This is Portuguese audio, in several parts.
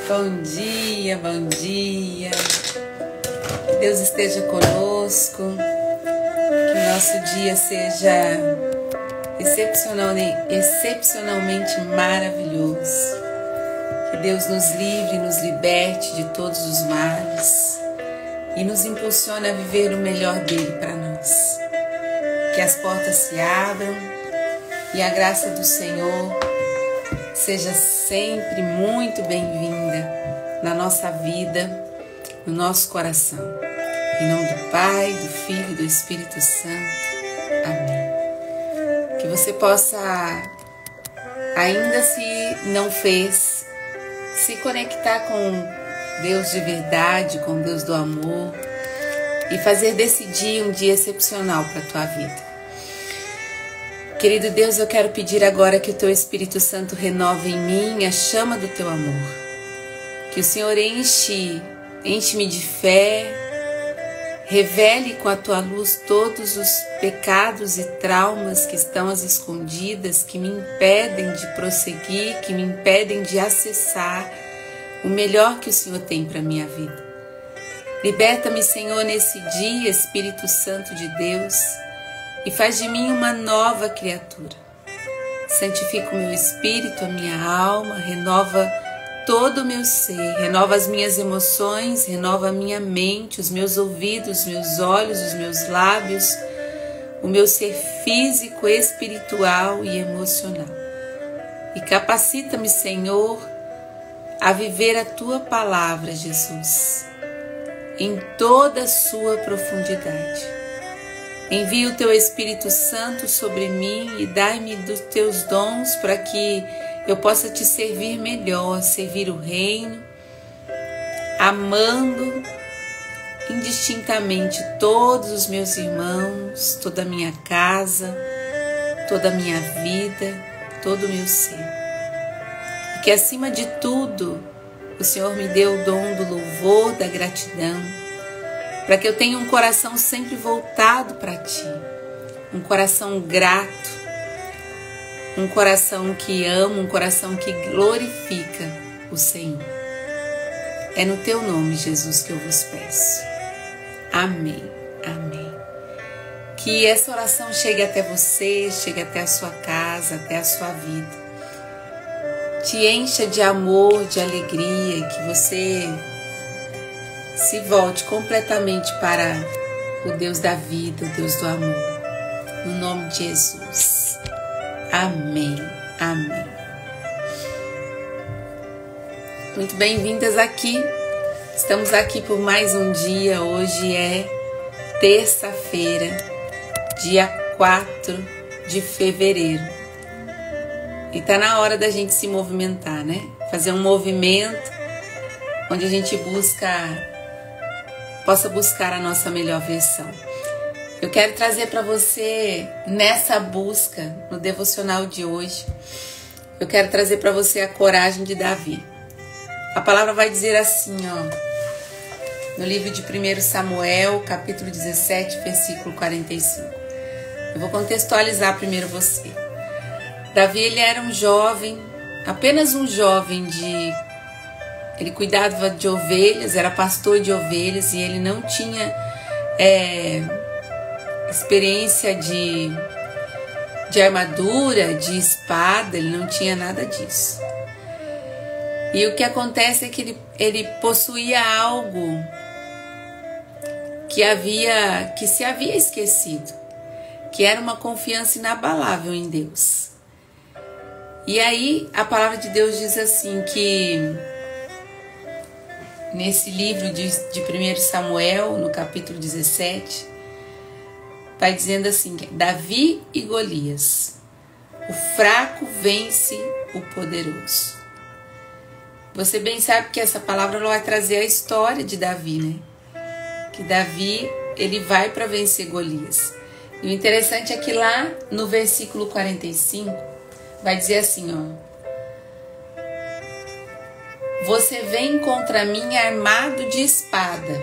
Bom dia, bom dia. Que Deus esteja conosco, que o nosso dia seja excepcionalmente maravilhoso. Que Deus nos livre e nos liberte de todos os males e nos impulsione a viver o melhor dele para nós. Que as portas se abram e a graça do Senhor seja sempre muito bem-vinda na nossa vida, no nosso coração. Em nome do Pai, do Filho e do Espírito Santo. Amém. Que você possa, ainda se não fez, se conectar com Deus de verdade, com Deus do amor e fazer desse dia um dia excepcional para a tua vida. Querido Deus, eu quero pedir agora que o Teu Espírito Santo renove em mim a chama do Teu amor. Que o Senhor enche-me de fé, revele com a Tua luz todos os pecados e traumas que estão às escondidas, que me impedem de prosseguir, que me impedem de acessar o melhor que o Senhor tem para a minha vida. Liberta-me, Senhor, nesse dia, Espírito Santo de Deus, e faz de mim uma nova criatura. Santifica o meu espírito, a minha alma, renova todo o meu ser, renova as minhas emoções, renova a minha mente, os meus ouvidos, os meus olhos, os meus lábios, o meu ser físico, espiritual e emocional. E capacita-me, Senhor, a viver a Tua palavra, Jesus, em toda a sua profundidade. Envia o Teu Espírito Santo sobre mim e dai-me dos Teus dons para que eu possa Te servir melhor, servir o reino, amando indistintamente todos os meus irmãos, toda a minha casa, toda a minha vida, todo o meu ser. E que acima de tudo o Senhor me dê o dom do louvor, da gratidão, para que eu tenha um coração sempre voltado para Ti, um coração grato, um coração que ama, um coração que glorifica o Senhor. É no Teu nome, Jesus, que eu vos peço. Amém, amém. Que essa oração chegue até você, chegue até a sua casa, até a sua vida. Te encha de amor, de alegria, que você se volte completamente para o Deus da vida, o Deus do amor. No nome de Jesus. Amém. Amém. Muito bem-vindas aqui. Estamos aqui por mais um dia. Hoje é terça-feira, dia 4 de fevereiro. E tá na hora da gente se movimentar, né? Fazer um movimento onde a gente possa buscar a nossa melhor versão. Eu quero trazer para você, nessa busca, no devocional de hoje, eu quero trazer para você a coragem de Davi. A palavra vai dizer assim, no livro de 1 Samuel, capítulo 17, versículo 45. Eu vou contextualizar primeiro você. Davi, ele era um jovem, apenas um jovem Ele cuidava de ovelhas, era pastor de ovelhas e ele não tinha experiência de armadura, de espada, ele não tinha nada disso. E o que acontece é que ele possuía algo que se havia esquecido, que era uma confiança inabalável em Deus. E aí a palavra de Deus diz assim que nesse livro de 1 Samuel, no capítulo 17, vai dizendo assim, Davi e Golias, o fraco vence o poderoso. Você bem sabe que essa palavra vai trazer a história de Davi, né? Que Davi, ele vai para vencer Golias. E o interessante é que lá no versículo 45, vai dizer assim, Você vem contra mim armado de espada,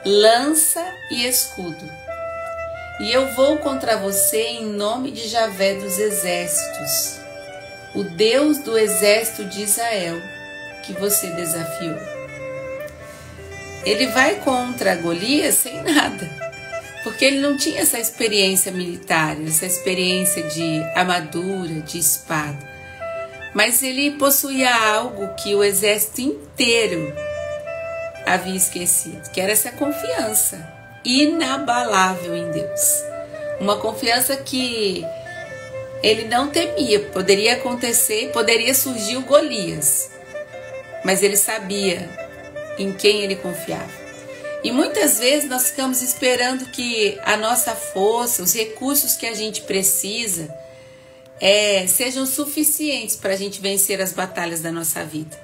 lança e escudo. E eu vou contra você em nome de Javé dos exércitos, o Deus do exército de Israel, que você desafiou. Ele vai contra Golias sem nada, porque ele não tinha essa experiência militar, essa experiência de armadura, de espada. Mas ele possuía algo que o exército inteiro havia esquecido, que era essa confiança inabalável em Deus. Uma confiança que ele não temia. Poderia acontecer, poderia surgir o Golias, mas ele sabia em quem ele confiava. E muitas vezes nós ficamos esperando que a nossa força, os recursos que a gente precisa, sejam suficientes para a gente vencer as batalhas da nossa vida.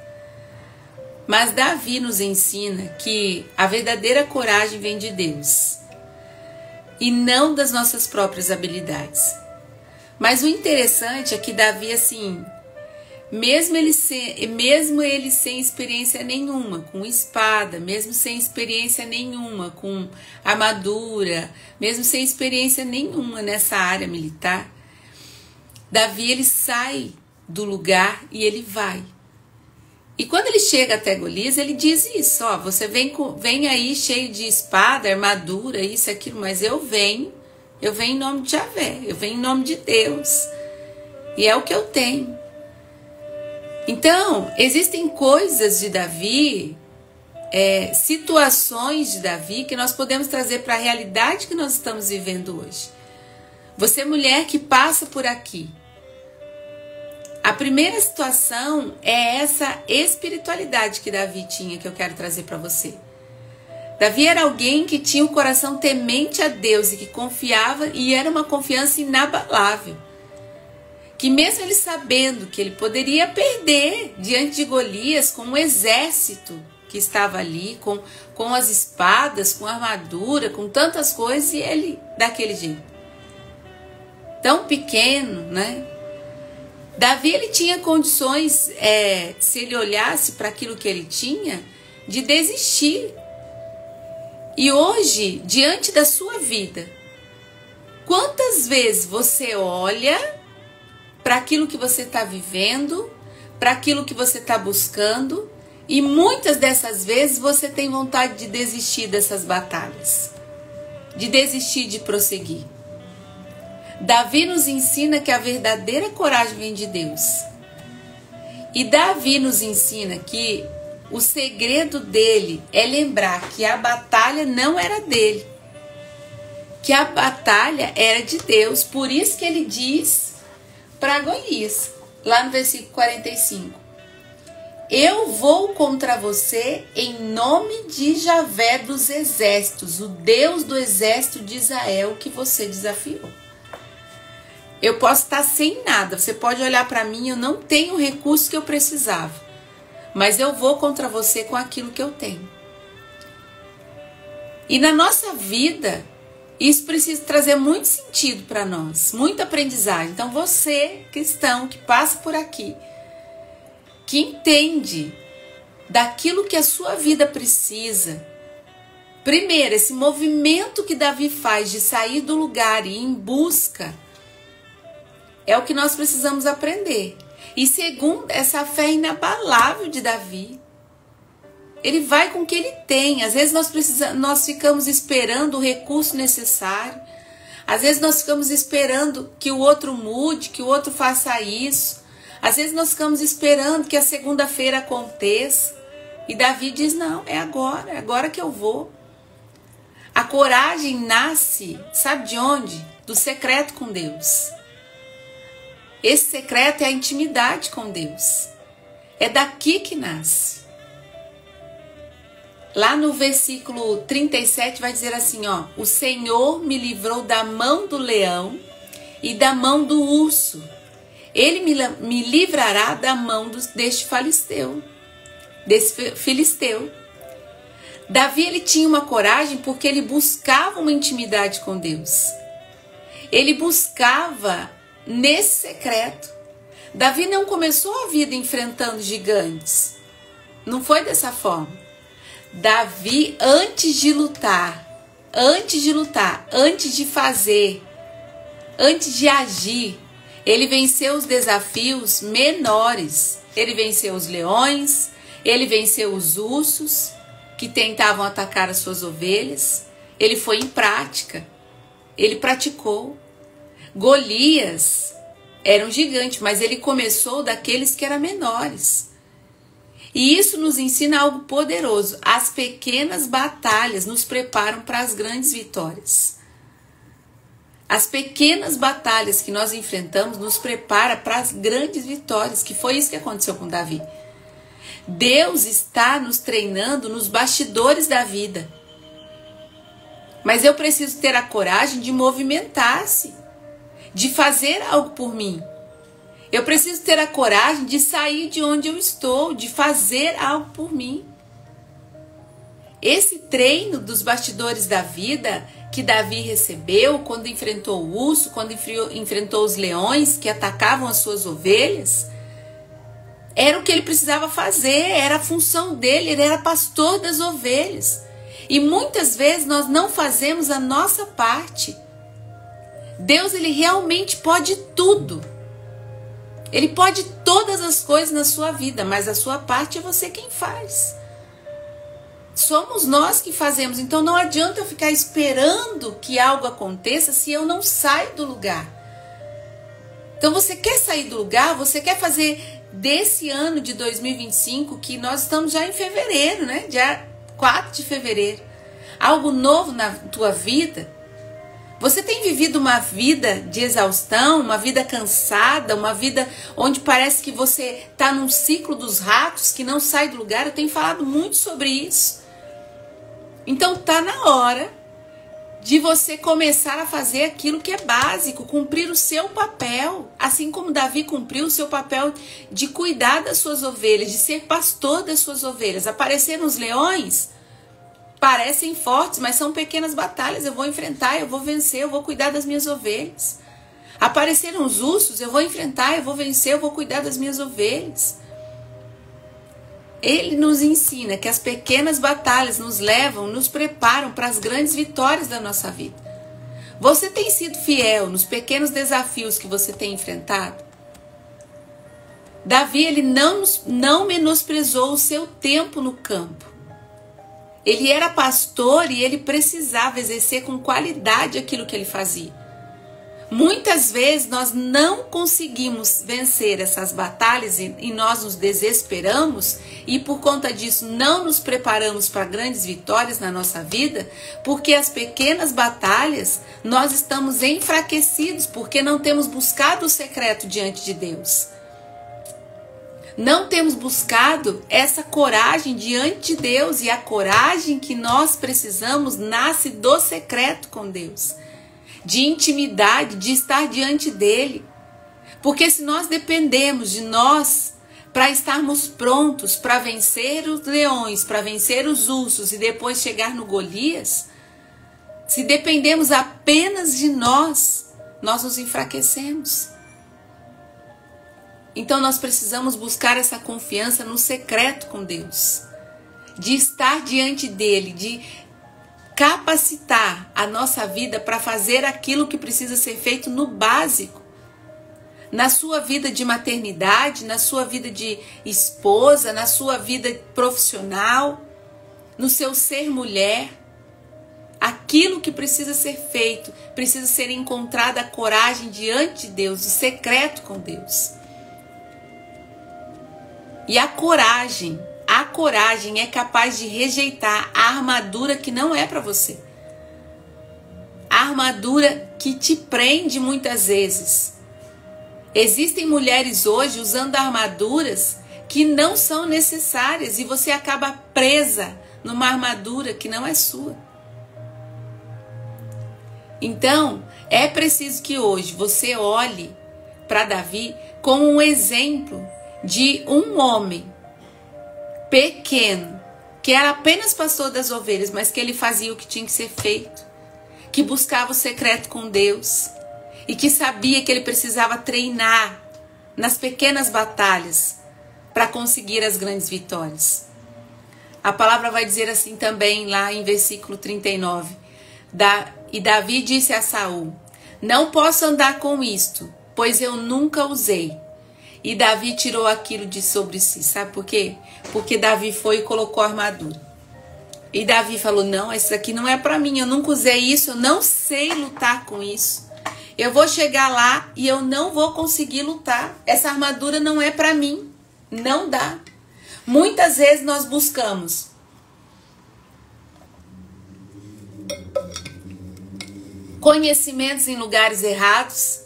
Mas Davi nos ensina que a verdadeira coragem vem de Deus e não das nossas próprias habilidades. Mas o interessante é que Davi, assim, mesmo ele sem experiência nenhuma com espada, mesmo sem experiência nenhuma com armadura, mesmo sem experiência nenhuma nessa área militar, Davi, ele sai do lugar e ele vai. E quando ele chega até Golias, ele diz isso, ó, você vem aí cheio de espada, armadura, isso, aquilo, mas eu venho em nome de Javé, eu venho em nome de Deus, e é o que eu tenho. Então, existem coisas de Davi, situações de Davi que nós podemos trazer para a realidade que nós estamos vivendo hoje. Você, mulher que passa por aqui, a primeira situação é essa espiritualidade que Davi tinha, que eu quero trazer para você. Davi era alguém que tinha o coração temente a Deus e que confiava, e era uma confiança inabalável. Que mesmo ele sabendo que ele poderia perder diante de Golias, com um exército que estava ali, com as espadas, com a armadura, com tantas coisas, e ele daquele jeito. Tão pequeno, né? Davi, ele tinha condições, se ele olhasse para aquilo que ele tinha, de desistir. E hoje, diante da sua vida, quantas vezes você olha para aquilo que você está vivendo, para aquilo que você está buscando, e muitas dessas vezes você tem vontade de desistir dessas batalhas, de desistir de prosseguir. Davi nos ensina que a verdadeira coragem vem de Deus. E Davi nos ensina que o segredo dele é lembrar que a batalha não era dele, que a batalha era de Deus. Por isso que ele diz para Golias, lá no versículo 45, eu vou contra você em nome de Javé dos exércitos, o Deus do exército de Israel que você desafiou. Eu posso estar sem nada, você pode olhar para mim, eu não tenho o recurso que eu precisava, mas eu vou contra você com aquilo que eu tenho. E na nossa vida, isso precisa trazer muito sentido para nós, muita aprendizagem. Então você, cristão, que passa por aqui, que entende daquilo que a sua vida precisa, primeiro, esse movimento que Davi faz de sair do lugar e ir em busca, é o que nós precisamos aprender. E segundo, essa fé inabalável de Davi. Ele vai com o que ele tem. Às vezes nós ficamos esperando o recurso necessário. Às vezes nós ficamos esperando que o outro mude, que o outro faça isso. Às vezes nós ficamos esperando que a segunda-feira aconteça. E Davi diz, não, é agora que eu vou. A coragem nasce, sabe de onde? Do secreto com Deus. Esse secreto é a intimidade com Deus. É daqui que nasce. Lá no versículo 37 vai dizer assim, ó, o Senhor me livrou da mão do leão e da mão do urso. Ele me livrará da mão deste filisteu. Davi, ele tinha uma coragem porque ele buscava uma intimidade com Deus. Ele buscava nesse secreto. Davi não começou a vida enfrentando gigantes. Não foi dessa forma. Davi, antes de lutar, antes de fazer, antes de agir, ele venceu os desafios menores. Ele venceu os leões, Ele venceu os ursos que tentavam atacar as suas ovelhas. Ele foi em prática. Ele praticou. Golias era um gigante, mas ele começou daqueles que eram menores. E isso nos ensina algo poderoso. As pequenas batalhas nos preparam para as grandes vitórias. As pequenas batalhas que nós enfrentamos nos preparam para as grandes vitórias, que foi isso que aconteceu com Davi. Deus está nos treinando nos bastidores da vida. Mas eu preciso ter a coragem de movimentar-se, de fazer algo por mim. Eu preciso ter a coragem de sair de onde eu estou, de fazer algo por mim. Esse treino dos bastidores da vida que Davi recebeu quando enfrentou o urso, quando enfrentou os leões que atacavam as suas ovelhas, era o que ele precisava fazer, era a função dele, ele era pastor das ovelhas. E muitas vezes nós não fazemos a nossa parte. Deus, ele realmente pode tudo. Ele pode todas as coisas na sua vida, mas a sua parte é você quem faz. Somos nós que fazemos, então não adianta eu ficar esperando que algo aconteça se eu não saio do lugar. Então você quer sair do lugar, você quer fazer desse ano de 2025, que nós estamos já em fevereiro, né? Dia 4 de fevereiro. Algo novo na tua vida. Você tem vivido uma vida de exaustão, uma vida cansada, uma vida onde parece que você está num ciclo dos ratos que não sai do lugar? Eu tenho falado muito sobre isso. Então tá na hora de você começar a fazer aquilo que é básico, cumprir o seu papel, assim como Davi cumpriu o seu papel de cuidar das suas ovelhas, de ser pastor das suas ovelhas. Apareceram os leões, parecem fortes, mas são pequenas batalhas. Eu vou enfrentar, eu vou vencer, eu vou cuidar das minhas ovelhas. Apareceram os ursos, eu vou enfrentar, eu vou vencer, eu vou cuidar das minhas ovelhas. Ele nos ensina que as pequenas batalhas nos levam, nos preparam para as grandes vitórias da nossa vida. Você tem sido fiel nos pequenos desafios que você tem enfrentado? Davi, ele não menosprezou o seu tempo no campo. Ele era pastor e ele precisava exercer com qualidade aquilo que ele fazia. Muitas vezes nós não conseguimos vencer essas batalhas e nós nos desesperamos e por conta disso não nos preparamos para grandes vitórias na nossa vida, porque as pequenas batalhas nós estamos enfraquecidos, porque não temos buscado o secreto diante de Deus. Não temos buscado essa coragem diante de Deus, e a coragem que nós precisamos nasce do secreto com Deus. De intimidade, de estar diante dele. Porque se nós dependemos de nós para estarmos prontos para vencer os leões, para vencer os ursos e depois chegar no Golias, se dependemos apenas de nós, nós nos enfraquecemos. Então nós precisamos buscar essa confiança no secreto com Deus, de estar diante dele, de capacitar a nossa vida para fazer aquilo que precisa ser feito no básico. Na sua vida de maternidade, na sua vida de esposa, na sua vida profissional, no seu ser mulher. Aquilo que precisa ser feito, precisa ser encontrada a coragem diante de Deus, de secreto com Deus. E a coragem é capaz de rejeitar a armadura que não é para você. A armadura que te prende muitas vezes. Existem mulheres hoje usando armaduras que não são necessárias e você acaba presa numa armadura que não é sua. Então, é preciso que hoje você olhe para Davi como um exemplo de um homem pequeno, que era apenas pastor das ovelhas, mas que ele fazia o que tinha que ser feito, que buscava o secreto com Deus e que sabia que ele precisava treinar nas pequenas batalhas para conseguir as grandes vitórias. A palavra vai dizer assim também lá em versículo 39. E Davi disse a Saul: não posso andar com isto, pois eu nunca usei. E Davi tirou aquilo de sobre si. Sabe por quê? Porque Davi foi e colocou a armadura. E Davi falou, não, isso aqui não é para mim, eu nunca usei isso, eu não sei lutar com isso. Eu vou chegar lá e eu não vou conseguir lutar. Essa armadura não é para mim, não dá. Muitas vezes nós buscamos conhecimentos em lugares errados.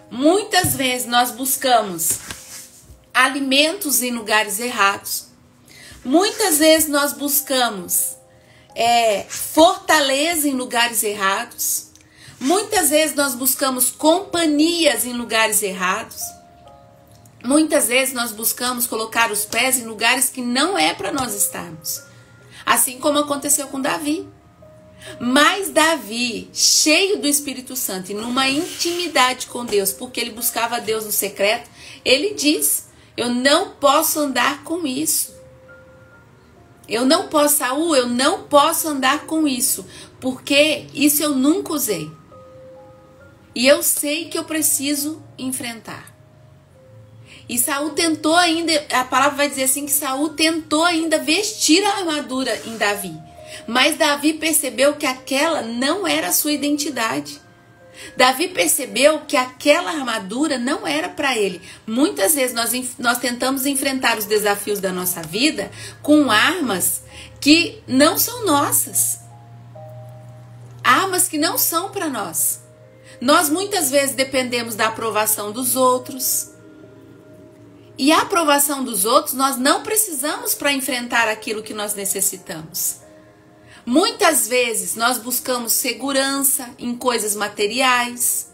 Muitas vezes nós buscamos alimentos em lugares errados. Muitas vezes nós buscamos fortaleza em lugares errados. Muitas vezes nós buscamos companhias em lugares errados. Muitas vezes nós buscamos colocar os pés em lugares que não é para nós estarmos. Assim como aconteceu com Davi. Mas Davi, cheio do Espírito Santo e numa intimidade com Deus, porque ele buscava Deus no secreto, ele diz, eu não posso andar com isso. Eu não posso, Saul, eu não posso andar com isso, porque isso eu nunca usei. E eu sei que eu preciso enfrentar. E Saul tentou ainda, a palavra vai dizer assim, que Saul tentou ainda vestir a armadura em Davi. Mas Davi percebeu que aquela não era a sua identidade. Davi percebeu que aquela armadura não era para ele. Muitas vezes nós tentamos enfrentar os desafios da nossa vida com armas que não são nossas. Armas que não são para nós. Nós muitas vezes dependemos da aprovação dos outros. E a aprovação dos outros nós não precisamos para enfrentar aquilo que nós necessitamos. Muitas vezes nós buscamos segurança em coisas materiais.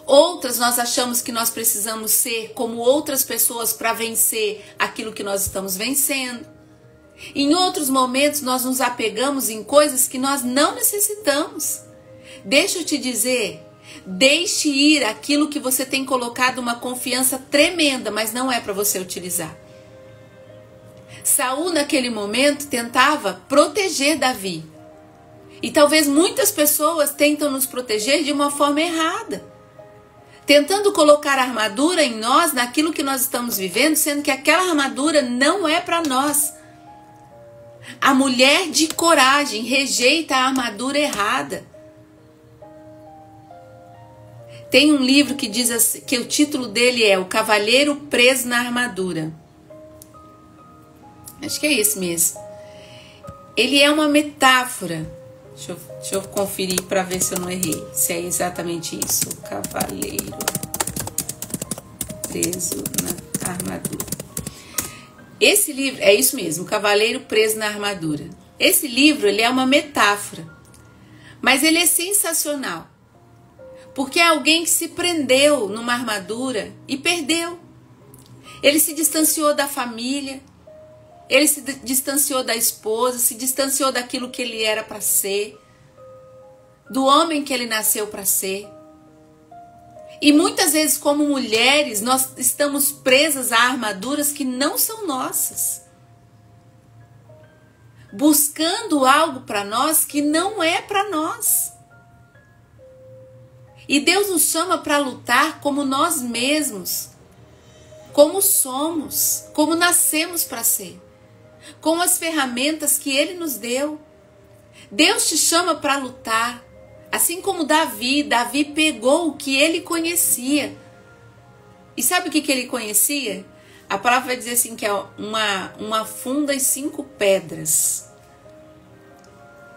Outras nós achamos que nós precisamos ser como outras pessoas para vencer aquilo que nós estamos vencendo. Em outros momentos nós nos apegamos em coisas que nós não necessitamos. Deixa eu te dizer, deixe ir aquilo que você tem colocado uma confiança tremenda, mas não é para você utilizar. Saul naquele momento tentava proteger Davi. E talvez muitas pessoas tentam nos proteger de uma forma errada. Tentando colocar armadura em nós, naquilo que nós estamos vivendo, sendo que aquela armadura não é para nós. A mulher de coragem rejeita a armadura errada. Tem um livro que diz assim, que o título dele é O Cavaleiro Preso na Armadura. Acho que é esse mesmo. Ele é uma metáfora. Deixa eu conferir para ver se eu não errei. Se é exatamente isso. O cavaleiro preso na armadura. Esse livro, é isso mesmo. O Cavaleiro Preso na Armadura. Esse livro, ele é uma metáfora. Mas ele é sensacional. Porque é alguém que se prendeu numa armadura e perdeu. Ele se distanciou da família. Ele se distanciou da esposa, se distanciou daquilo que ele era para ser, do homem que ele nasceu para ser. E muitas vezes, como mulheres, nós estamos presas a armaduras que não são nossas, buscando algo para nós que não é para nós. E Deus nos chama para lutar como nós mesmos, como somos, como nascemos para ser. Com as ferramentas que Ele nos deu. Deus te chama para lutar. Assim como Davi pegou o que ele conhecia. E sabe o que ele conhecia? A palavra vai dizer assim que é uma funda e 5 pedras.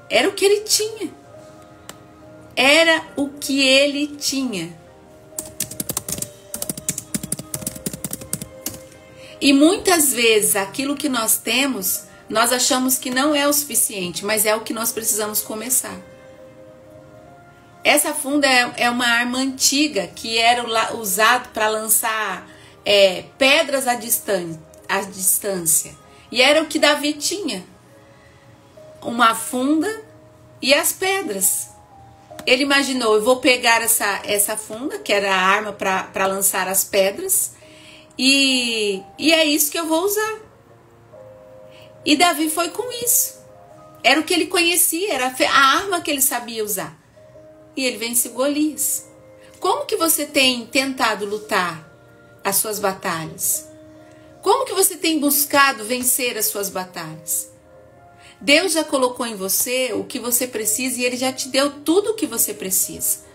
Era o que ele tinha. Era o que ele tinha. E muitas vezes aquilo que nós temos, nós achamos que não é o suficiente, mas é o que nós precisamos começar. Essa funda é uma arma antiga que era usada para lançar pedras à distância. E era o que Davi tinha. Uma funda e as pedras. Ele imaginou, eu vou pegar essa funda, que era a arma para lançar as pedras, e é isso que eu vou usar. E Davi foi com isso. Era o que ele conhecia, era a arma que ele sabia usar. E ele vence Golias. Como que você tem tentado lutar as suas batalhas? Como que você tem buscado vencer as suas batalhas? Deus já colocou em você o que você precisa e Ele já te deu tudo o que você precisa.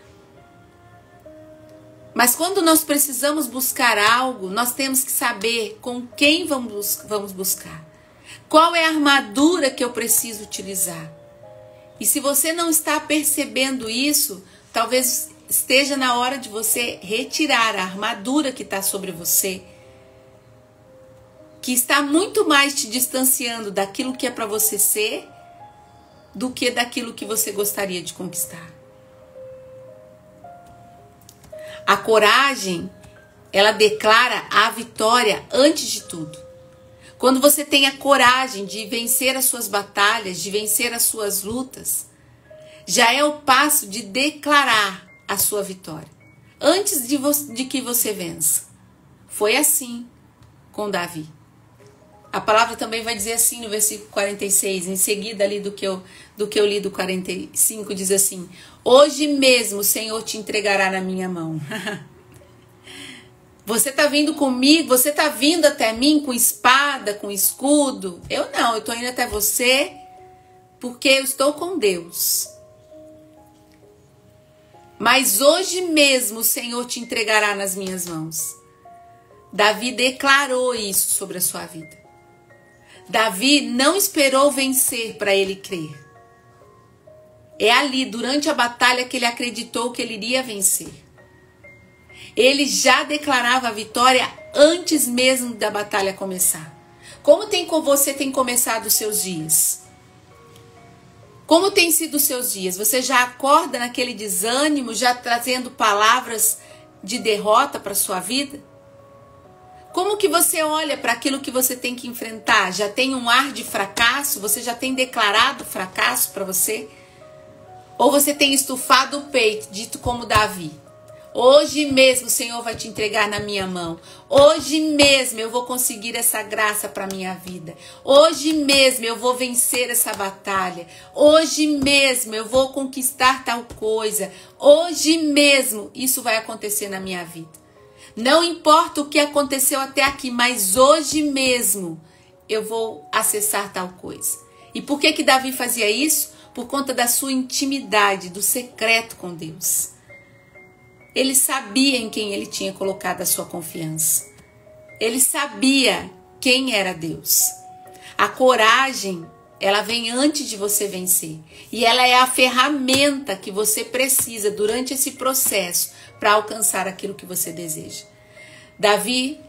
Mas quando nós precisamos buscar algo, nós temos que saber com quem vamos buscar. Qual é a armadura que eu preciso utilizar? E se você não está percebendo isso, talvez esteja na hora de você retirar a armadura que está sobre você, que está muito mais te distanciando daquilo que é para você ser, do que daquilo que você gostaria de conquistar. A coragem, ela declara a vitória antes de tudo. Quando você tem a coragem de vencer as suas batalhas, de vencer as suas lutas, já é o passo de declarar a sua vitória, antes de que você vença. Foi assim com Davi. A palavra também vai dizer assim no versículo 46, em seguida ali do que eu li do 45, diz assim: hoje mesmo o Senhor te entregará na minha mão. Você está vindo comigo, você está vindo até mim com espada, com escudo? Eu não, eu estou indo até você porque eu estou com Deus. Mas hoje mesmo o Senhor te entregará nas minhas mãos. Davi declarou isso sobre a sua vida. Davi não esperou vencer para ele crer. É ali, durante a batalha, que ele acreditou que ele iria vencer. Ele já declarava a vitória antes mesmo da batalha começar. Como você tem começado os seus dias? Como tem sido os seus dias? Você já acorda naquele desânimo, já trazendo palavras de derrota para a sua vida? Como que você olha para aquilo que você tem que enfrentar? Já tem um ar de fracasso? Você já tem declarado fracasso para você? Ou você tem estufado o peito, dito como Davi: hoje mesmo o Senhor vai te entregar na minha mão. Hoje mesmo eu vou conseguir essa graça para a minha vida. Hoje mesmo eu vou vencer essa batalha. Hoje mesmo eu vou conquistar tal coisa. Hoje mesmo isso vai acontecer na minha vida. Não importa o que aconteceu até aqui, mas hoje mesmo eu vou acessar tal coisa. E por que Davi fazia isso? Por conta da sua intimidade, do secreto com Deus. Ele sabia em quem ele tinha colocado a sua confiança. Ele sabia quem era Deus. A coragem, ela vem antes de você vencer. E ela é a ferramenta que você precisa durante esse processo para alcançar aquilo que você deseja. Davi,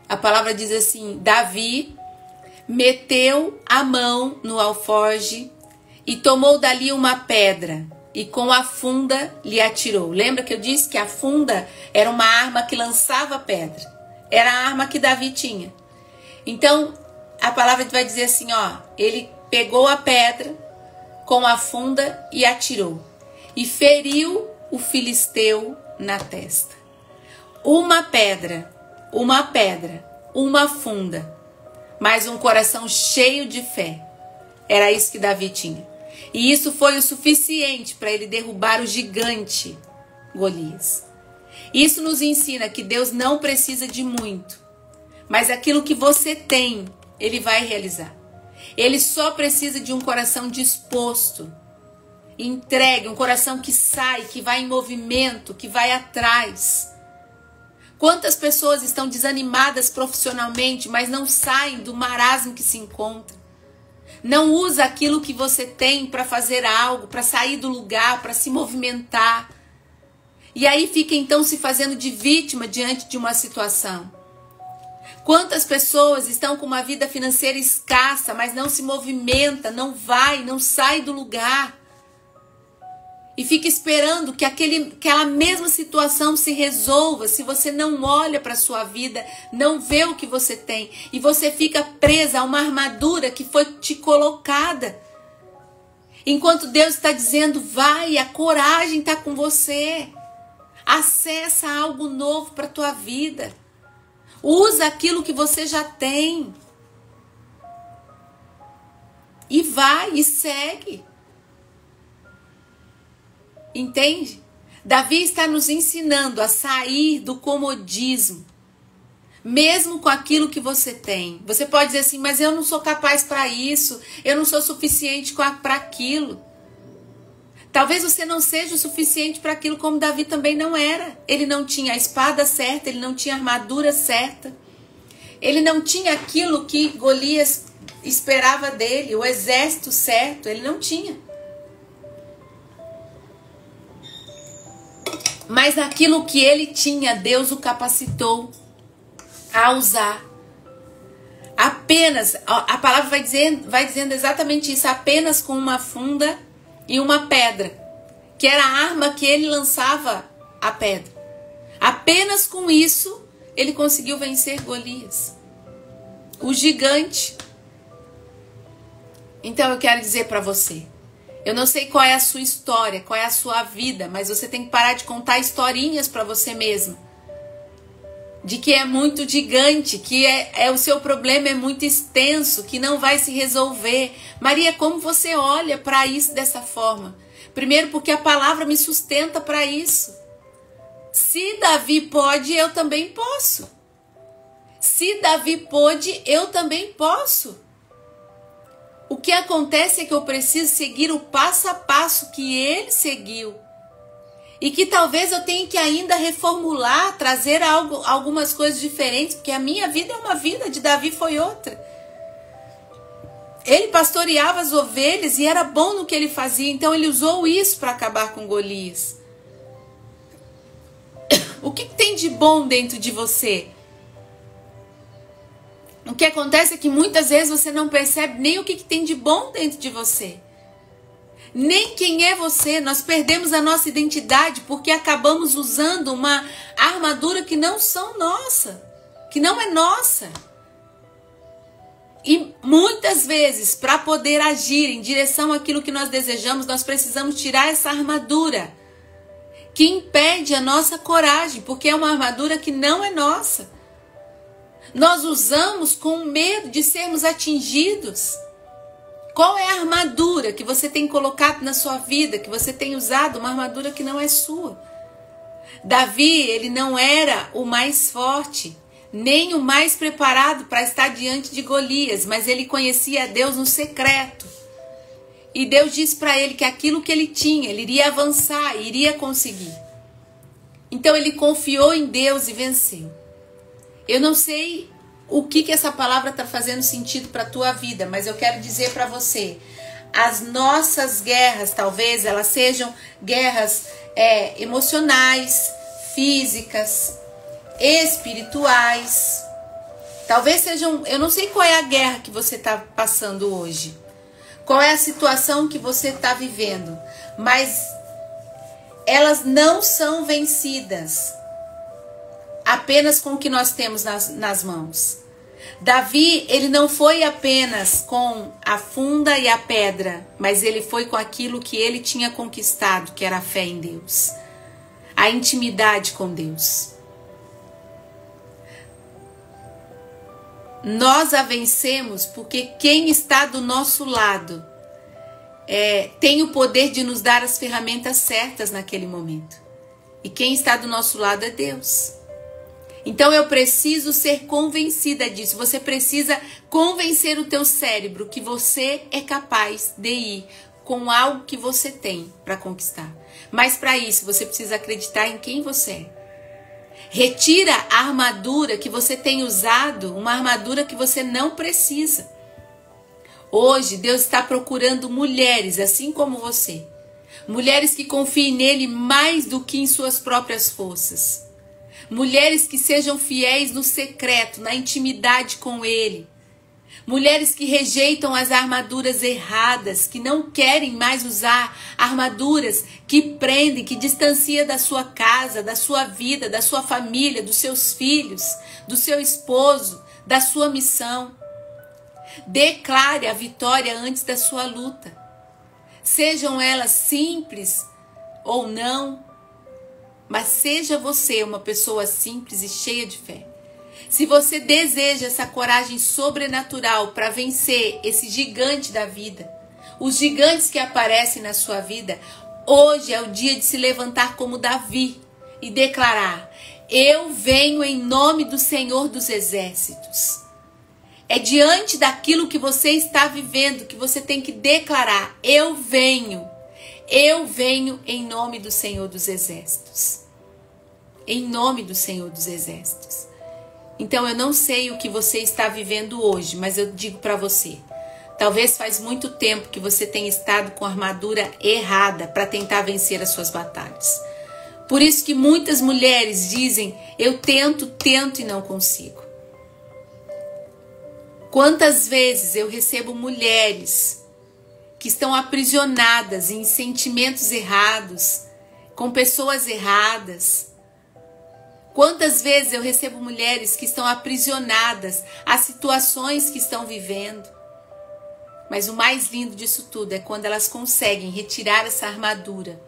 a palavra diz assim: Davi meteu a mão no alforje e tomou dali uma pedra e com a funda lhe atirou. Lembra que eu disse que a funda era uma arma que lançava pedra? Era a arma que Davi tinha. Então, a palavra vai dizer assim, ele pegou a pedra com a funda e atirou. E feriu o filisteu na testa. Uma pedra, uma funda, mas um coração cheio de fé. Era isso que Davi tinha. E isso foi o suficiente para ele derrubar o gigante Golias. Isso nos ensina que Deus não precisa de muito, mas aquilo que você tem, Ele vai realizar. Ele só precisa de um coração disposto, entregue, um coração que sai, que vai em movimento, que vai atrás. Quantas pessoas estão desanimadas profissionalmente, mas não saem do marasmo que se encontra? Não usa aquilo que você tem para fazer algo, para sair do lugar, para se movimentar. E aí fica então se fazendo de vítima diante de uma situação. Quantas pessoas estão com uma vida financeira escassa, mas não se movimenta, não vai, não sai do lugar. E fica esperando que aquela mesma situação se resolva. Se você não olha para a sua vida, não vê o que você tem. E você fica presa a uma armadura que foi te colocada. Enquanto Deus está dizendo, vai, a coragem está com você. Acessa algo novo para a tua vida. Usa aquilo que você já tem. E vai, e segue. Entende? Davi está nos ensinando a sair do comodismo Mesmo com aquilo que você tem. Você pode dizer assim, mas eu não sou capaz para isso, eu não sou suficiente para aquilo. Talvez você não seja o suficiente para aquilo, como Davi também não era. Ele não tinha a espada certa, ele não tinha a armadura certa. Ele não tinha aquilo que Golias esperava dele, o exército certo, ele não tinha. Mas naquilo que ele tinha, Deus o capacitou a usar. Apenas, a palavra vai dizendo exatamente isso, apenas com uma funda e uma pedra, que era a arma que ele lançava a pedra. Apenas com isso, ele conseguiu vencer Golias, o gigante. Então eu quero dizer para você, eu não sei qual é a sua história, qual é a sua vida, mas você tem que parar de contar historinhas para você mesmo. De que é muito gigante, que o seu problema é muito extenso, que não vai se resolver. Maria, como você olha para isso dessa forma? Primeiro, porque a palavra me sustenta para isso. Se Davi pode, eu também posso. Se Davi pôde, eu também posso. O que acontece é que eu preciso seguir o passo a passo que ele seguiu. E que talvez eu tenha que ainda reformular, trazer algumas coisas diferentes, porque a minha vida é uma vida, de Davi foi outra. Ele pastoreava as ovelhas e era bom no que ele fazia, então ele usou isso para acabar com Golias. O que tem de bom dentro de você? O que acontece é que muitas vezes você não percebe nem o que tem de bom dentro de você. Nem quem é você. Nós perdemos a nossa identidade porque acabamos usando uma armadura que não são nossa, que não é nossa. E muitas vezes, para poder agir em direção àquilo que nós desejamos, nós precisamos tirar essa armadura que impede a nossa coragem, porque é uma armadura que não é nossa. Nós usamos com medo de sermos atingidos. Qual é a armadura que você tem colocado na sua vida, que você tem usado, uma armadura que não é sua? Davi, ele não era o mais forte, nem o mais preparado para estar diante de Golias, mas ele conhecia a Deus no secreto. E Deus disse para ele que aquilo que ele tinha, ele iria avançar, iria conseguir. Então ele confiou em Deus e venceu. Eu não sei o que essa palavra está fazendo sentido para a tua vida, mas eu quero dizer para você, as nossas guerras, talvez elas sejam guerras emocionais, físicas, espirituais, talvez sejam, eu não sei qual é a guerra que você está passando hoje, qual é a situação que você está vivendo, mas elas não são vencidas apenas com o que nós temos nas mãos. Davi, ele não foi apenas com a funda e a pedra, mas ele foi com aquilo que ele tinha conquistado, que era a fé em Deus, a intimidade com Deus. Nós a vencemos porque quem está do nosso lado tem o poder de nos dar as ferramentas certas naquele momento. E quem está do nosso lado é Deus. Então eu preciso ser convencida disso. Você precisa convencer o teu cérebro que você é capaz de ir com algo que você tem para conquistar. Mas para isso você precisa acreditar em quem você é. Retira a armadura que você tem usado, uma armadura que você não precisa. Hoje Deus está procurando mulheres assim como você. Mulheres que confiem nele mais do que em suas próprias forças. Mulheres que sejam fiéis no secreto, na intimidade com ele. Mulheres que rejeitam as armaduras erradas, que não querem mais usar armaduras que prendem, que distanciam da sua casa, da sua vida, da sua família, dos seus filhos, do seu esposo, da sua missão. Declare a vitória antes da sua luta. Sejam elas simples ou não, mas seja você uma pessoa simples e cheia de fé. Se você deseja essa coragem sobrenatural para vencer esse gigante da vida, os gigantes que aparecem na sua vida, hoje é o dia de se levantar como Davi e declarar: Eu venho em nome do Senhor dos Exércitos. É diante daquilo que você está vivendo que você tem que declarar: eu venho em nome do Senhor dos Exércitos. Em nome do Senhor dos Exércitos. Então eu não sei o que você está vivendo hoje, mas eu digo para você, talvez faz muito tempo que você tenha estado com a armadura errada para tentar vencer as suas batalhas. Por isso que muitas mulheres dizem: eu tento e não consigo. Quantas vezes eu recebo mulheres que estão aprisionadas em sentimentos errados, com pessoas erradas. Quantas vezes eu recebo mulheres que estão aprisionadas a situações que estão vivendo. Mas o mais lindo disso tudo é quando elas conseguem retirar essa armadura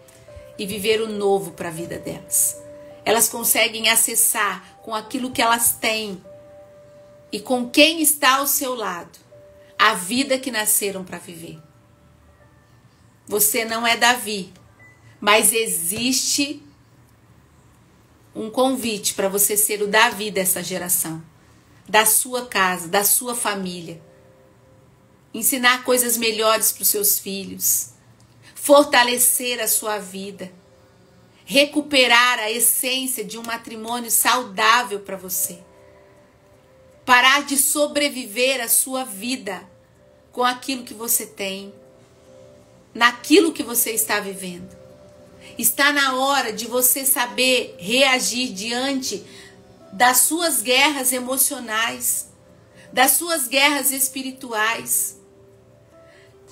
e viver o novo para a vida delas. Elas conseguem acessar com aquilo que elas têm e com quem está ao seu lado a vida que nasceram para viver. Você não é Davi, mas existe um convite para você ser o Davi dessa geração, da sua casa, da sua família. Ensinar coisas melhores para os seus filhos, fortalecer a sua vida, recuperar a essência de um matrimônio saudável para você. Parar de sobreviver a sua vida com aquilo que você tem, naquilo que você está vivendo. Está na hora de você saber reagir diante das suas guerras emocionais, das suas guerras espirituais,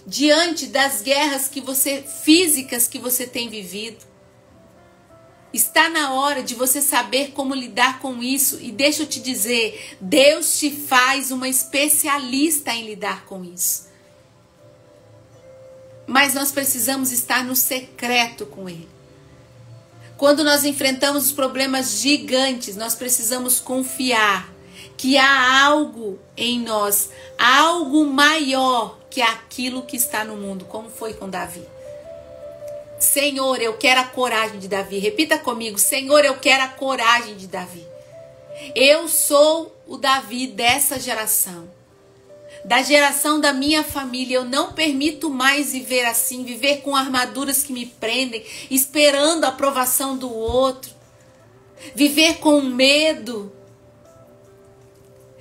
diante das guerras físicas que você tem vivido. Está na hora de você saber como lidar com isso. E deixa eu te dizer, Deus te faz uma especialista em lidar com isso. Mas nós precisamos estar no secreto com Ele. Quando nós enfrentamos os problemas gigantes, nós precisamos confiar que há algo em nós, algo maior que aquilo que está no mundo, como foi com Davi. Senhor, eu quero a coragem de Davi. Repita comigo: Senhor, eu quero a coragem de Davi. Eu sou o Davi dessa geração. Da geração da minha família. Eu não permito mais viver assim, viver com armaduras que me prendem, esperando a aprovação do outro, viver com medo,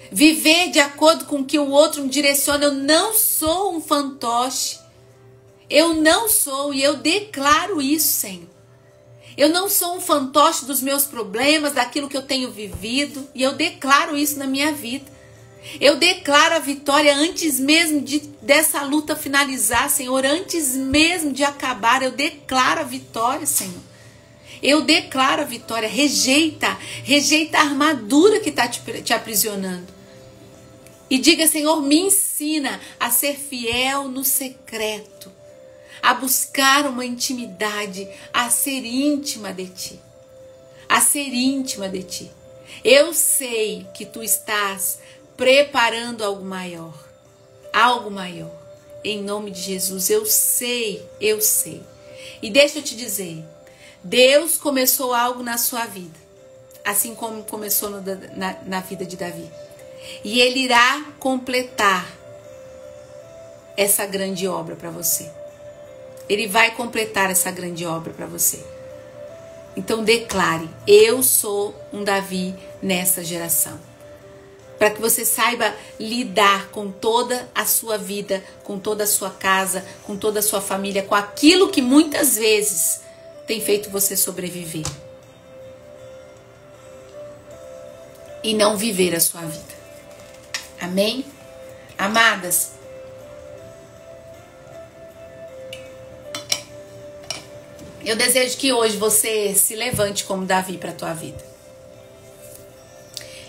viver de acordo com o que o outro me direciona. Eu não sou um fantoche, eu não sou, e eu declaro isso, Senhor. Eu não sou um fantoche dos meus problemas, daquilo que eu tenho vivido, e eu declaro isso na minha vida. Eu declaro a vitória antes mesmo dessa luta finalizar, Senhor. Antes mesmo de acabar, eu declaro a vitória, Senhor. Eu declaro a vitória. Rejeita a armadura que está te aprisionando. E diga: Senhor, me ensina a ser fiel no secreto, a buscar uma intimidade, a ser íntima de Ti. A ser íntima de Ti. Eu sei que Tu estás preparando algo maior. Algo maior. Em nome de Jesus, eu sei. E deixa eu te dizer, Deus começou algo na sua vida, assim como começou na vida de Davi. E Ele irá completar essa grande obra para você. Ele vai completar essa grande obra para você. Então declare: eu sou um Davi nessa geração. Para que você saiba lidar com toda a sua vida, com toda a sua casa, com toda a sua família, com aquilo que muitas vezes tem feito você sobreviver. E não viver a sua vida. Amém? Amadas, eu desejo que hoje você se levante como Davi para a tua vida.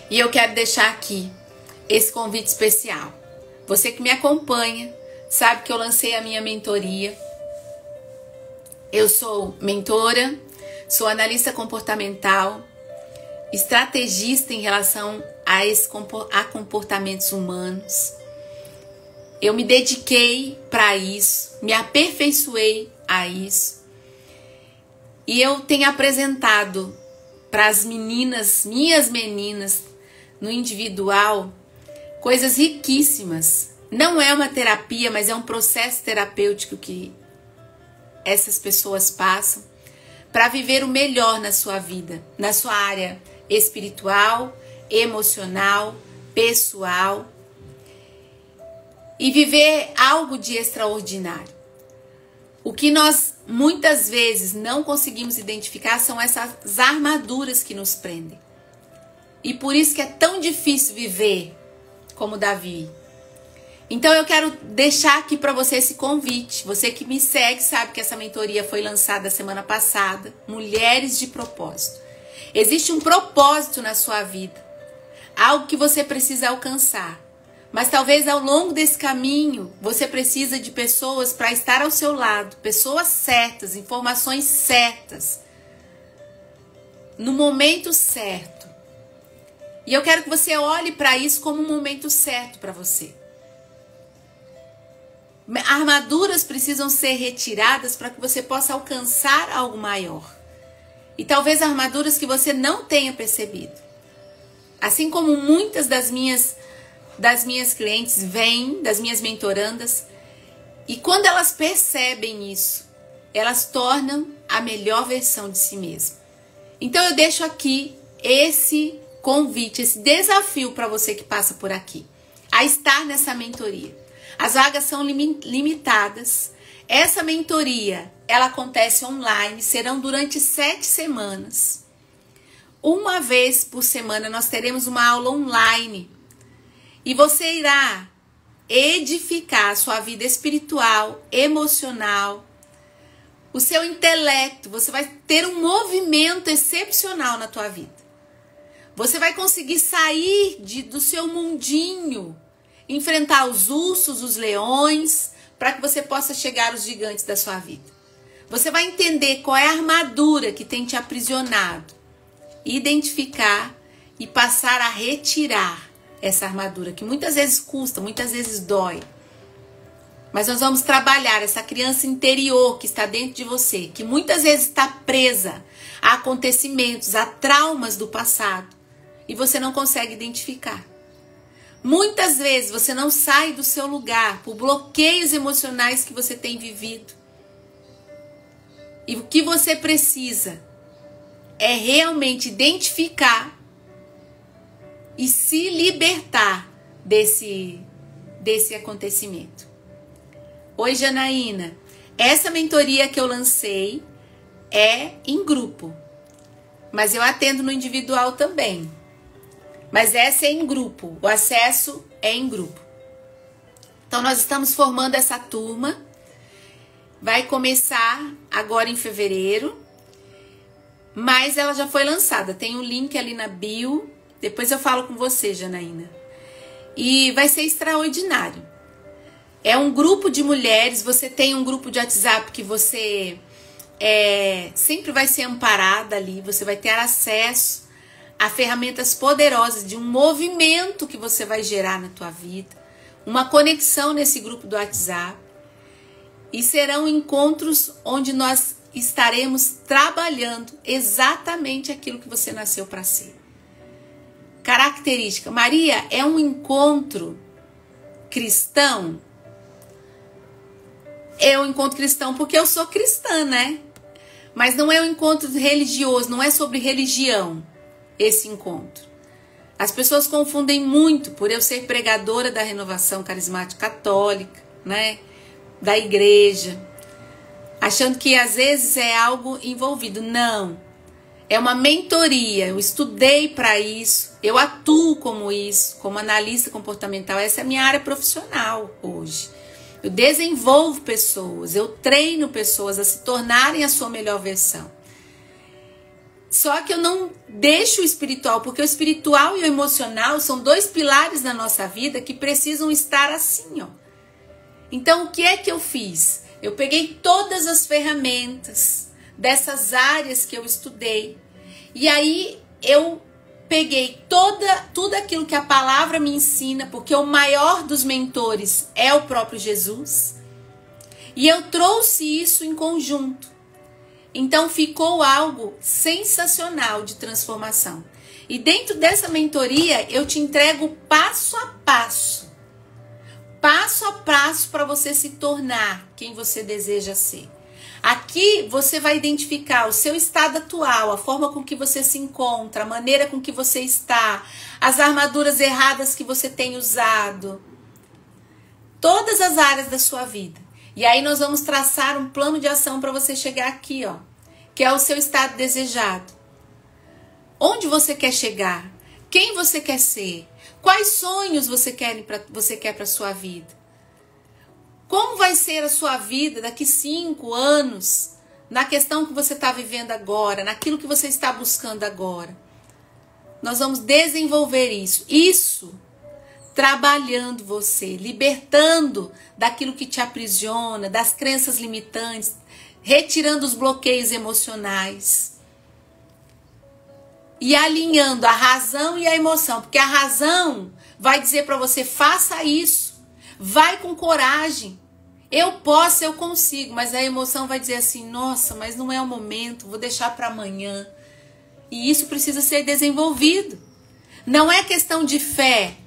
E eu quero deixar aqui esse convite especial. Você que me acompanha, sabe que eu lancei a minha mentoria. Eu sou mentora, sou analista comportamental, estrategista em relação a comportamentos humanos. Eu me dediquei para isso, me aperfeiçoei a isso. E eu tenho apresentado para as meninas, minhas meninas, no individual, coisas riquíssimas. Não é uma terapia, mas é um processo terapêutico que essas pessoas passam para viver o melhor na sua vida, na sua área espiritual, emocional, pessoal, e viver algo de extraordinário. O que nós muitas vezes não conseguimos identificar são essas armaduras que nos prendem. E por isso que é tão difícil viver como Davi. Então eu quero deixar aqui para você esse convite. Você que me segue sabe que essa mentoria foi lançada semana passada. Mulheres de propósito. Existe um propósito na sua vida. Algo que você precisa alcançar. Mas talvez ao longo desse caminho você precisa de pessoas para estar ao seu lado. Pessoas certas, informações certas. No momento certo. E eu quero que você olhe para isso como um momento certo para você. Armaduras precisam ser retiradas para que você possa alcançar algo maior. E talvez armaduras que você não tenha percebido. Assim como muitas das minhas clientes vêm, das minhas mentorandas, e quando elas percebem isso, elas tornam a melhor versão de si mesmas. Então eu deixo aqui esse convite, esse desafio para você que passa por aqui, a estar nessa mentoria. As vagas são limitadas. Essa mentoria, ela acontece online, serão durante 7 semanas. Uma vez por semana nós teremos uma aula online. E você irá edificar a sua vida espiritual, emocional, o seu intelecto. Você vai ter um movimento excepcional na tua vida. Você vai conseguir sair do seu mundinho, enfrentar os ursos, os leões, para que você possa chegar aos gigantes da sua vida. Você vai entender qual é a armadura que tem te aprisionado, identificar e passar a retirar essa armadura, que muitas vezes custa, muitas vezes dói. Mas nós vamos trabalhar essa criança interior que está dentro de você, que muitas vezes está presa a acontecimentos, a traumas do passado, e você não consegue identificar. Muitas vezes você não sai do seu lugar por bloqueios emocionais que você tem vivido. E o que você precisa é realmente identificar e se libertar desse acontecimento. Oi, Janaína. Essa mentoria que eu lancei é em grupo, mas eu atendo no individual também. Mas essa é em grupo, o acesso é em grupo. Então nós estamos formando essa turma. Vai começar agora em fevereiro, mas ela já foi lançada. Tem um link ali na bio. Depois eu falo com você, Janaína. E vai ser extraordinário. É um grupo de mulheres. Você tem um grupo de WhatsApp que você sempre vai ser amparada ali. Você vai ter acesso a ferramentas poderosas de um movimento que você vai gerar na tua vida. Uma conexão nesse grupo do WhatsApp. E serão encontros onde nós estaremos trabalhando exatamente aquilo que você nasceu para ser. Característica. Maria, é um encontro cristão? É um encontro cristão porque eu sou cristã, né? Mas não é um encontro religioso, não é sobre religião esse encontro. As pessoas confundem muito por eu ser pregadora da renovação carismática católica, né? Da igreja, achando que às vezes é algo envolvido. Não. É uma mentoria, eu estudei para isso, eu atuo como isso, como analista comportamental. Essa é a minha área profissional hoje. Eu desenvolvo pessoas, eu treino pessoas a se tornarem a sua melhor versão. Só que eu não deixo o espiritual, porque o espiritual e o emocional são 2 pilares da nossa vida que precisam estar assim, ó. Então, o que é que eu fiz? Eu peguei todas as ferramentas dessas áreas que eu estudei. E aí, eu peguei tudo aquilo que a palavra me ensina, porque o maior dos mentores é o próprio Jesus. E eu trouxe isso em conjunto. Então ficou algo sensacional de transformação. E dentro dessa mentoria eu te entrego passo a passo para você se tornar quem você deseja ser. Aqui você vai identificar o seu estado atual, a forma com que você se encontra, a maneira com que você está, as armaduras erradas que você tem usado, todas as áreas da sua vida. E aí nós vamos traçar um plano de ação para você chegar aqui, ó, que é o seu estado desejado. Onde você quer chegar? Quem você quer ser? Quais sonhos você quer para a sua vida? Como vai ser a sua vida daqui 5 anos, na questão que você está vivendo agora, naquilo que você está buscando agora? Nós vamos desenvolver isso trabalhando você, libertando daquilo que te aprisiona, das crenças limitantes, retirando os bloqueios emocionais e alinhando a razão e a emoção, porque a razão vai dizer para você: faça isso, vai com coragem, eu posso, eu consigo, mas a emoção vai dizer assim: nossa, mas não é o momento, vou deixar para amanhã. E isso precisa ser desenvolvido. Não é questão de fé,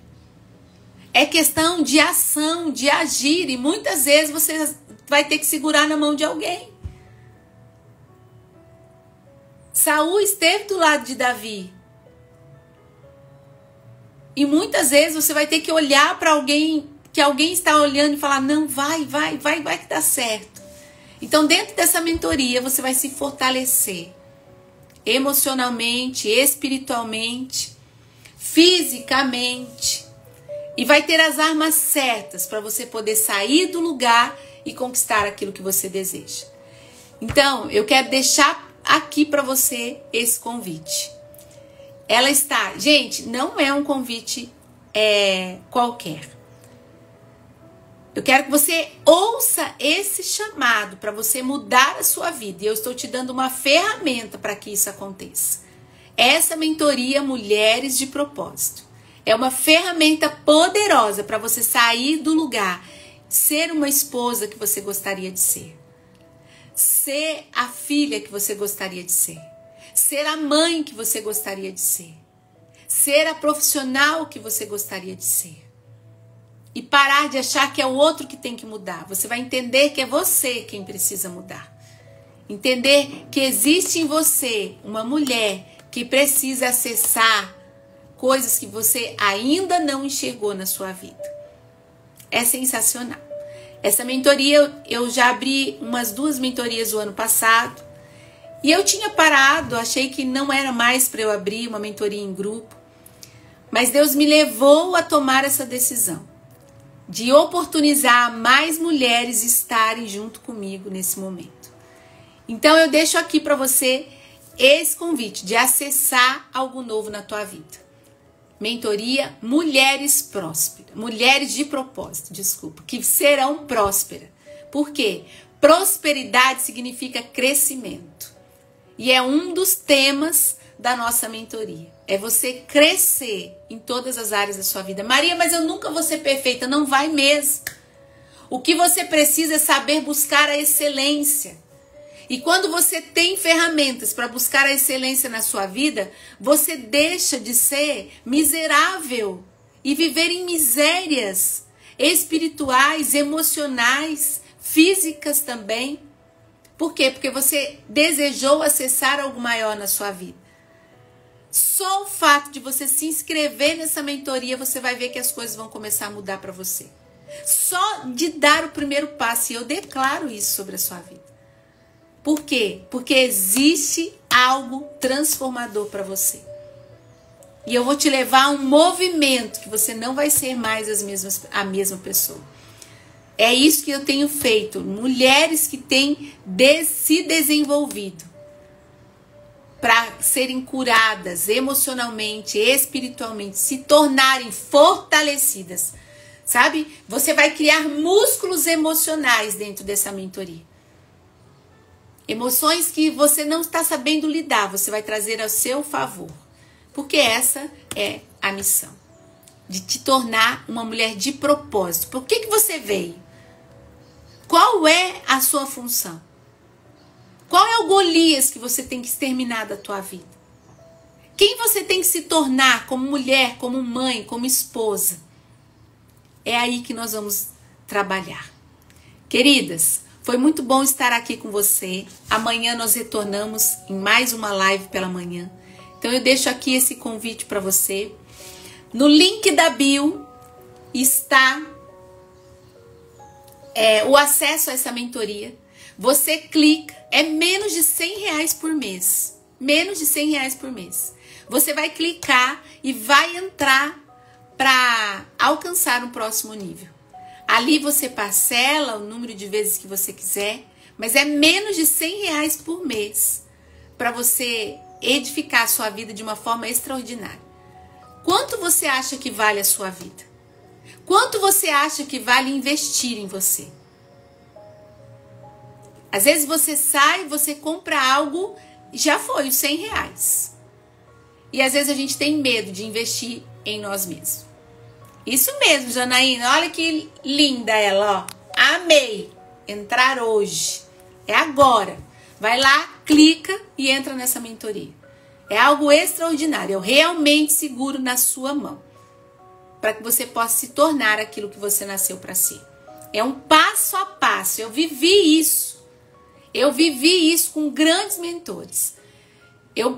é questão de ação, de agir, e muitas vezes você vai ter que segurar na mão de alguém. Saul esteve do lado de Davi. E muitas vezes você vai ter que olhar para alguém, que alguém está olhando e falar: não, vai que dá certo. Então, dentro dessa mentoria, você vai se fortalecer emocionalmente, espiritualmente, fisicamente, e vai ter as armas certas para você poder sair do lugar e conquistar aquilo que você deseja. Então, eu quero deixar aqui para você esse convite. Ela está, gente, não é um convite qualquer. Eu quero que você ouça esse chamado para você mudar a sua vida. E eu estou te dando uma ferramenta para que isso aconteça. Essa mentoria Mulheres de Propósito é uma ferramenta poderosa para você sair do lugar, ser uma esposa que você gostaria de ser a filha que você gostaria de ser a mãe que você gostaria de ser a profissional que você gostaria de ser. E parar de achar que é o outro que tem que mudar. Você vai entender que é você quem precisa mudar. Entender que existe em você uma mulher que precisa acessar coisas que você ainda não enxergou na sua vida. É sensacional. Essa mentoria, eu já abri umas 2 mentorias o ano passado. E eu tinha parado, achei que não era mais para eu abrir uma mentoria em grupo. Mas Deus me levou a tomar essa decisão de oportunizar mais mulheres estarem junto comigo nesse momento. Então eu deixo aqui para você esse convite de acessar algo novo na tua vida. Mentoria Mulheres Prósperas, Mulheres de Propósito, que serão prósperas. Por quê? Prosperidade significa crescimento. E é um dos temas da nossa mentoria. É você crescer em todas as áreas da sua vida. Maria, mas eu nunca vou ser perfeita. Não vai mesmo. O que você precisa é saber buscar a excelência. E quando você tem ferramentas para buscar a excelência na sua vida, você deixa de ser miserável e viver em misérias espirituais, emocionais, físicas também. Por quê? Porque você desejou acessar algo maior na sua vida. Só o fato de você se inscrever nessa mentoria, você vai ver que as coisas vão começar a mudar para você. Só de dar o primeiro passo, e eu declaro isso sobre a sua vida. Por quê? Porque existe algo transformador para você. E eu vou te levar a um movimento que você não vai ser mais a mesma pessoa. É isso que eu tenho feito. Mulheres que têm se desenvolvido para serem curadas emocionalmente, espiritualmente, se tornarem fortalecidas. Sabe? Você vai criar músculos emocionais dentro dessa mentoria. Emoções que você não está sabendo lidar, você vai trazer ao seu favor. Porque essa é a missão. De te tornar uma mulher de propósito. Por que você veio? Qual é a sua função? Qual é o Golias que você tem que exterminar da tua vida? Quem você tem que se tornar como mulher, como mãe, como esposa? É aí que nós vamos trabalhar. Queridas, foi muito bom estar aqui com você. Amanhã nós retornamos em mais uma live pela manhã. Então eu deixo aqui esse convite para você. No link da bio está o acesso a essa mentoria. Você clica, é menos de R$100 por mês. Menos de R$100 por mês. Você vai clicar e vai entrar para alcançar um próximo nível. Ali você parcela o número de vezes que você quiser, mas é menos de R$100 por mês para você edificar a sua vida de uma forma extraordinária. Quanto você acha que vale a sua vida? Quanto você acha que vale investir em você? Às vezes você sai, você compra algo e já foi os R$100. E às vezes a gente tem medo de investir em nós mesmos. Isso mesmo, Janaína. Olha que linda ela, ó. Amei. Entrar hoje. É agora. Vai lá, clica e entra nessa mentoria. É algo extraordinário. Eu realmente seguro na sua mão. Para que você possa se tornar aquilo que você nasceu para ser. É um passo a passo. Eu vivi isso. Eu vivi isso com grandes mentores.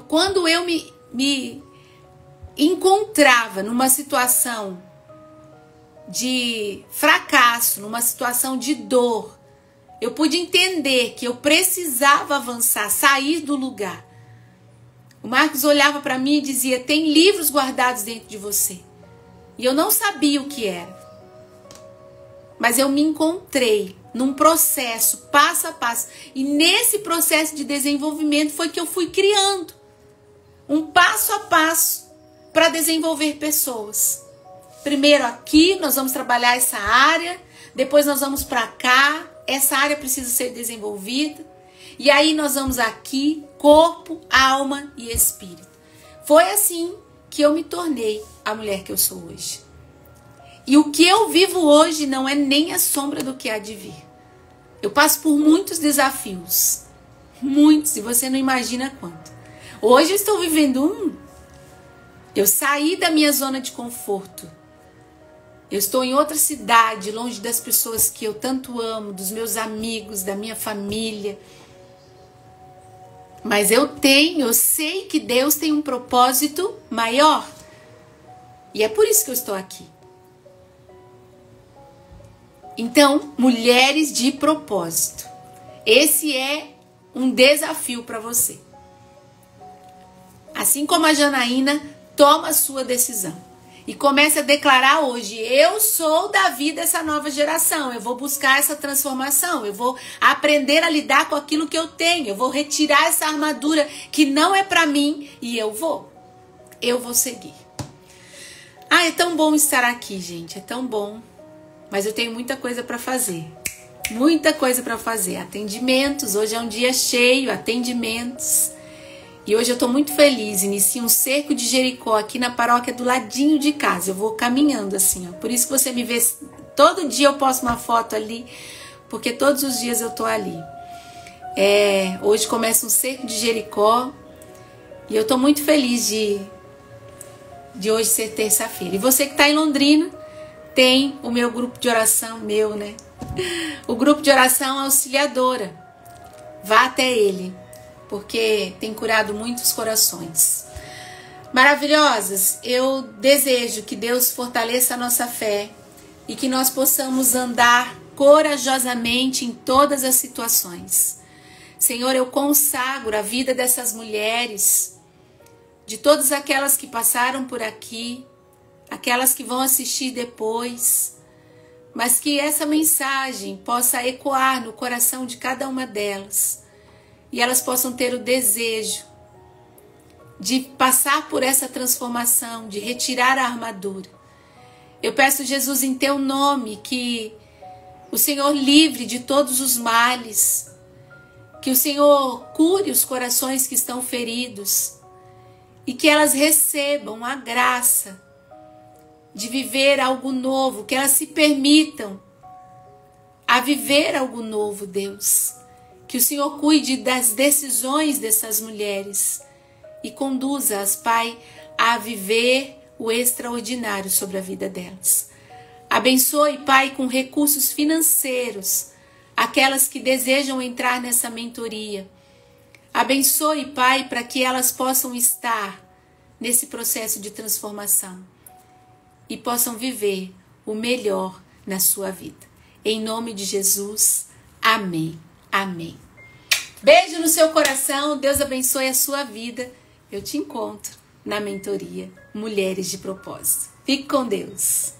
Quando eu me encontrava numa situação de fracasso, numa situação de dor, eu pude entender que eu precisava avançar, sair do lugar. O Marcos olhava para mim e dizia: tem livros guardados dentro de você. E eu não sabia o que era. Mas eu me encontrei num processo, passo a passo. E nesse processo de desenvolvimento foi que eu fui criando um passo a passo para desenvolver pessoas. Primeiro aqui, nós vamos trabalhar essa área. Depois nós vamos para cá. Essa área precisa ser desenvolvida. E aí nós vamos aqui, corpo, alma e espírito. Foi assim que eu me tornei a mulher que eu sou hoje. E o que eu vivo hoje não é nem a sombra do que há de vir. Eu passo por muitos desafios. Muitos, e você não imagina quanto. Hoje eu estou vivendo Eu saí da minha zona de conforto. Eu estou em outra cidade, longe das pessoas que eu tanto amo, dos meus amigos, da minha família. Mas eu sei que Deus tem um propósito maior. E é por isso que eu estou aqui. Então, mulheres de propósito. Esse é um desafio para você. Assim como a Janaína, toma a sua decisão. E comece a declarar hoje: eu sou Davi dessa nova geração. Eu vou buscar essa transformação. Eu vou aprender a lidar com aquilo que eu tenho. Eu vou retirar essa armadura que não é para mim. E eu vou seguir. É tão bom estar aqui, gente. É tão bom. Mas eu tenho muita coisa para fazer. Muita coisa para fazer. Atendimentos. Hoje é um dia cheio. Atendimentos. E hoje eu estou muito feliz. Inicio um cerco de Jericó aqui na paróquia do ladinho de casa. Eu vou caminhando assim, ó. Por isso que você me vê. Todo dia eu posto uma foto ali. Porque todos os dias eu estou ali. Hoje começa um cerco de Jericó. E eu estou muito feliz de hoje ser terça-feira. E você que está em Londrina, tem o meu grupo de oração, né? O grupo de oração Auxiliadora. Vá até ele. Porque tem curado muitos corações. Maravilhosas, eu desejo que Deus fortaleça a nossa fé e que nós possamos andar corajosamente em todas as situações. Senhor, eu consagro a vida dessas mulheres, de todas aquelas que passaram por aqui, aquelas que vão assistir depois, mas que essa mensagem possa ecoar no coração de cada uma delas. E elas possam ter o desejo de passar por essa transformação, de retirar a armadura. Eu peço, Jesus, em teu nome, que o Senhor livre de todos os males, que o Senhor cure os corações que estão feridos e que elas recebam a graça de viver algo novo, que elas se permitam a viver algo novo, Deus. Que o Senhor cuide das decisões dessas mulheres e conduza-as, Pai, a viver o extraordinário sobre a vida delas. Abençoe, Pai, com recursos financeiros aquelas que desejam entrar nessa mentoria. Abençoe, Pai, para que elas possam estar nesse processo de transformação e possam viver o melhor na sua vida. Em nome de Jesus, amém. Amém. Beijo no seu coração, Deus abençoe a sua vida. Eu te encontro na mentoria Mulheres de Propósito. Fique com Deus.